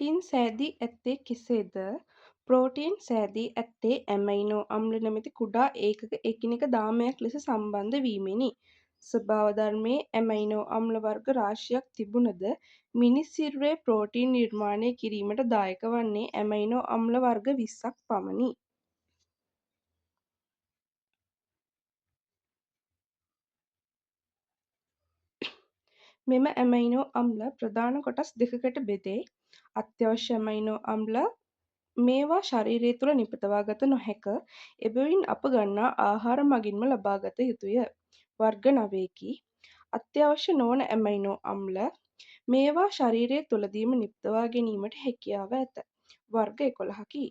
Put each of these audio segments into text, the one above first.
Protein සෑදී ඇත්තේ කෙසේද? Protein සෑදී ඇත්තේ ඇමයිනෝ අම්ල නැමැති කුඩා ඒකක එකිනෙක දාමයක් ලෙස සම්බන්ධ වීමෙනි. ස්වභාව ධර්මයේ ඇමයිනෝ අම්ල වර්ග රාශියක් තිබුණද මිනිස් සිරුරේ ප්‍රෝටීන් නිර්මාණය කිරීමට දායක වන්නේ ඇමයිනෝ අම්ල වර්ග 20ක් පමණි. මෙම ඇමයිනෝ අම්ල ප්‍රධාන කොටස් දෙකකට බෙදේ. අත්‍යවශ්‍ය ඇමයිනෝ අම්ල මේවා ශරීරය තුළ නිපදවා ගත නොහැක. එබැවින් අප ගන්නා ආහාර මගින්ම ලබාගත යුතුය. වර්ග 9කි. අත්‍යවශ්‍ය නොවන ඇමයිනෝ අම්ල මේවා ශරීරය තුළදීම නිපදවා ගැනීමට හැකියාව ඇත. වර්ග 11කි.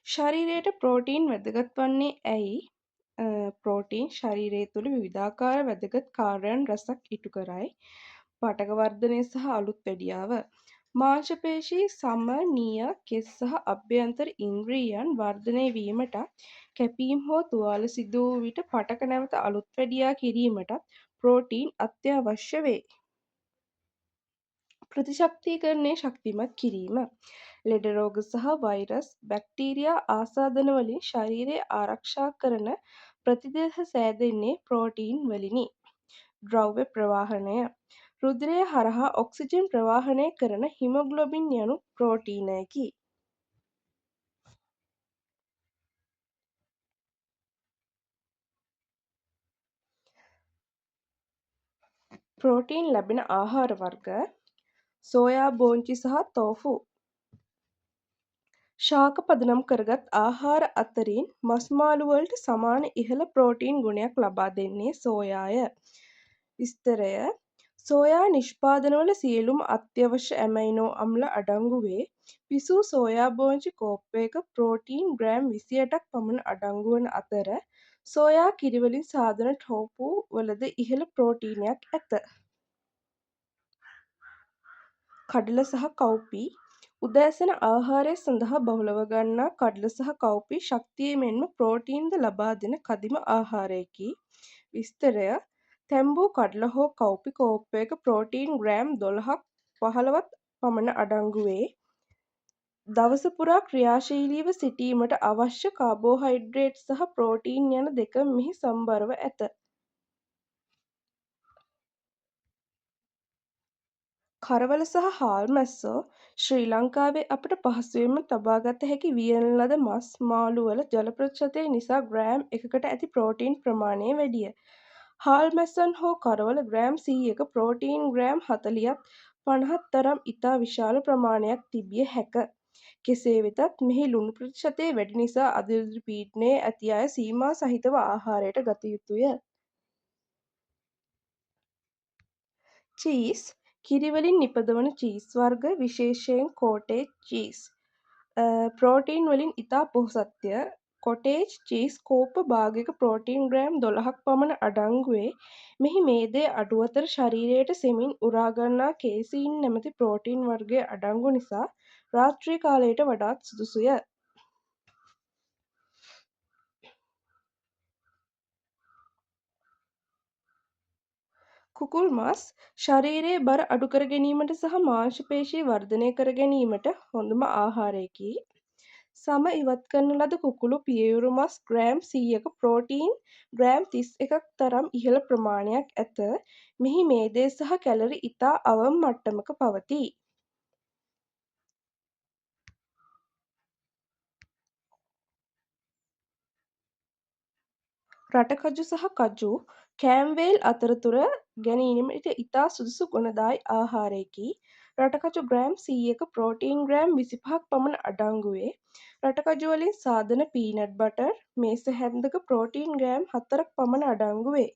ශරීරයට ප්‍රෝටීන් වැදගත් වන්නේ ඇයි? ප්‍රෝටීන් ශරීරය තුළ විවිධාකාර වැදගත් කාර්යයන් රැසක් ඉටු කරයි. පටක වර්ධනය සහ අලුත් වැඩියාව. මාංශ පේශී සමනීය කෙස් සහ අභ්‍යන්තර ඉන්ද්‍රියයන් වර්ධනය වීමටත් කැපීම් හෝ තුවාල සිදු වූ විට පටක නැවත අලුත් වැඩියා කිරීමටත් ප්‍රෝටීන් අත්‍යවශ්‍ය වේ. ප්‍රතිශක්තිකරණය ශක්තිමත් කිරීම. ලෙඩ රෝග සහ වෛරස් බැක්ටීරියා ආසාදන වලින් ශරීරය ආරක්ෂා කරන ප්‍රතිදේහ සෑදෙන්නේ ප්‍රෝටීන් වලිනි. ද්‍රව්‍ය ප්‍රවාහනය. රුධිරය හරහා ඔක්සිජන් ප්‍රවාහනය කරන හිමොග්ලොබින් යනු ප්‍රෝටීනයකි. ප්‍රෝටීන් ලැබෙන ආහාර වර්ග සෝයා බෝංචි සහ තෝෆු. ශාක පදනම් කරගත් ආහාර අතරින් මස් මාළු වලට සමාන ඉහළ ප්‍රෝටීන් ගුණයක් ලබා දෙන්නේ සෝයාය. විස්තරය සෝයා නිෂ්පාදනවල සියලුම අත්‍යවශ්‍ය ඇමයිනෝ අම්ල අඩංගු වේ. පිසූ සෝයා බෝංචි කෝප්පයක ප්‍රෝටීන් ග්‍රෑම් 28ක් පමණ අඩංගු වන අතර සෝයා කිරිවලින් සාදන ටෝෆු වලද ඉහළ ප්‍රෝටීනයක් ඇත. කඩල සහ කව්පි. උදෑසන ආහාරය සඳහා බහුලව ගන්නා කඩල සහ කව්පි ශක්තිය මෙන්ම ප්‍රෝටීන්ද ලබා දෙන කදිම ආහාරයකි. විස්තරය තැම්බූ කඩල හෝ කව්පි කෝප්පයක ප්‍රෝටීන් ග්‍රෑම් 12ක් 15ක් පමණ අඩංගු වේ. දවස පුරා ක්‍රියාශීලීව සිටීමට අවශ්‍ය කාබෝහයිඩ්‍රේට් සහ ප්‍රෝටීන් යන දෙකම මෙහි සම්බරව ඇත. කරවල සහ හාල් මැස්සෝ ශ්‍රී ලංකාවේ අපට පහසුවෙන්ම තබාගත හැකි වියන ලද මස් මාළුවල ජල ප්‍රතිශතය නිසා ග්‍රෑම් එකකට ඇති ප්‍රෝටීන් ප්‍රමාණය වැඩිය. හාල් මැස්සන් හෝ කරවල ග්‍රෑම් 100ක ප්‍රෝටීන් ග්‍රෑම් 40ත් 50ත් තරම් ඉතා විශාල ප්‍රමාණයක් තිබිය හැක. කෙසේ වෙතත් මෙහි ලුණු ප්‍රතිශතය වැඩි නිසා අධිරුධිර පීඩනය ඇති අය සීමා සහිතව ආහාරයට ගත යුතුය. චීස් කිරිවලින් නිපදවන චීස් වර්ග විශේෂයෙන් කෝටේජ් චීස් ප්‍රෝටීන් වලින් ඉතා පොහොසත්ය. කොටේජ් චීස් කෝප්ප භාගයක ප්‍රෝටීන් ග්‍රෑම් 12ක් පමණ අඩංගු වේ. මෙහි මේදය අඩු අතර ශරීරයට සෙමින් උරාගන්නා කේසීන් නැමැති ප්‍රෝටීන් වර්ගය අඩංගු නිසා රාත්‍රී කාලයට වඩාත් සුදුසුය. කුකුල් මස් ශරීරයේ බර අඩු කර ගැනීමට සහ මාංශ පේශී වර්ධනය කර ගැනීමට හොඳම ආහාරයකි. සම ඉවත් කරන ලද කුකුළු පියයුරු මස් ග්‍රෑම් 100ක ප්‍රෝටීන් ග්‍රෑම් 31ක් තරම් ඉහළ ප්‍රමාණයක් ඇත. මෙහි මේදය සහ කැලරි ඉතා අවම මට්ටමක පවතී. රටකජු සහ කජු කෑම්වේල් අතරතුර ගැනීමට ඉතා සුදුසු ගුණදායි ආහාරයකි. රටකජු ග්‍රෑම් 100ක ප්‍රෝටීන් ග්‍රෑම් 25ක් පමණ අඩංගු වේ. රටකජු වලින් සාදන පීනට් බටර් මේස හැන්දක ප්‍රෝටීන් ග්‍රෑම් 4ක් පමණ අඩංගු වේ.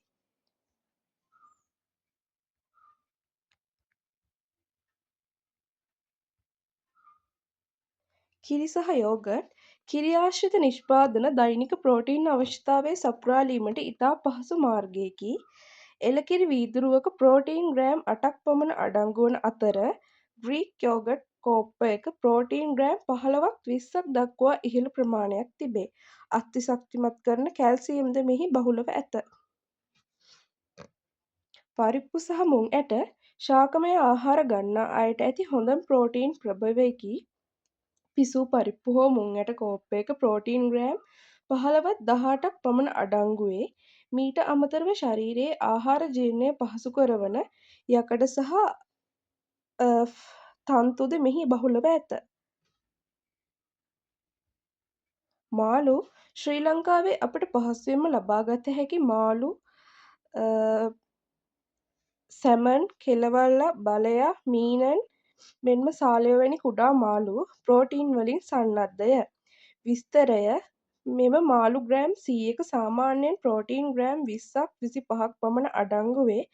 කිරි සහ යෝගට් කිරි ආශ්‍රිත නිෂ්පාදන දෛනික ප්‍රෝටීන් අවශ්‍යතාවය සපුරාලීමට ඉතා පහසු මාර්ගයකි. එළකිරි වීදුරුවක ප්‍රෝටීන් ග්‍රෑම් 8ක් පමණ අඩංගු වන අතර ග්‍රීක් යෝගට් කෝප්පයක ප්‍රෝටීන් ග්‍රෑම් 15ක් 20ක් දක්වා ඉහළ ප්‍රමාණයක් තිබේ. අස්ථි ශක්තිමත් කරන කැල්සියම්ද මෙහි බහුලව ඇත. පරිප්පු සහ මුං ඇට ශාකමය ආහාර ගන්නා අයට ඇති හොඳම ප්‍රෝටීන් ප්‍රභවයකි පිසූ පරිප්පු හෝ මුං ඇට කෝප්පයක ප්‍රෝටීන් ග්‍රෑම් 15-18ක් පමණ අඩංගුවේ. මීට අමතරව ශරීරයේ ආහාර ජීර්ණය පහසු කරවන යකඩ සහ තන්තුද මෙහි බහුලව ඇත. මාළු ශ්‍රී ලංකාවේ අපට පහසුවෙන්ම ලබාගත හැකි මාළු සැමන්, කෙලවල්ලා, බලයා, මීනන් මෙන්ම සාලය වැනි කුඩා මාළු ප්‍රෝටීන් වලින් සන්නද්ධය. විස්තරය මෙම මාළු ග්‍රෑම් 100ක සාමාන්‍යයෙන් ප්‍රෝටීන් ග්‍රෑම් 20ක් 25ක් පමණ අඩංගු වේ.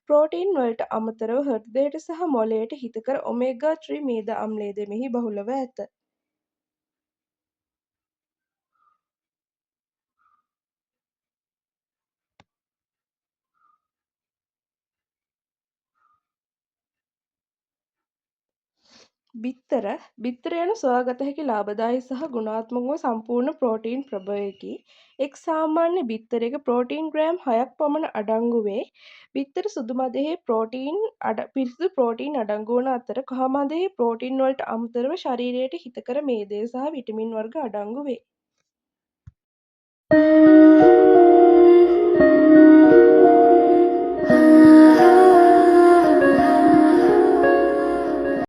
ප්‍රෝටීන් වලට අමතරව හෘදයට සහ මොළයට හිතකර ඔමේගා 3 මේද අම්ලයද මෙහි බහුලව ඇත. බිත්තර බිත්තර යනු සොයාගත හැකි ලාභදායී සහ ගුණාත්මකව සම්පූර්ණ ප්‍රෝටීන් ප්‍රභවයකි. එක් සාමාන්‍ය බිත්තරයක ප්‍රෝටීන් ග්‍රෑම් 6ක් පමණ අඩංගු වේ. බිත්තර සුදු මදෙහි පිරිසිදු ප්‍රෝටීන් අඩංගු වන අතර කහ මදෙහි ප්‍රෝටීන් වලට අමතරව ශරීරයට හිතකර මේදය සහ විටමින් වර්ග අඩංගු වේ.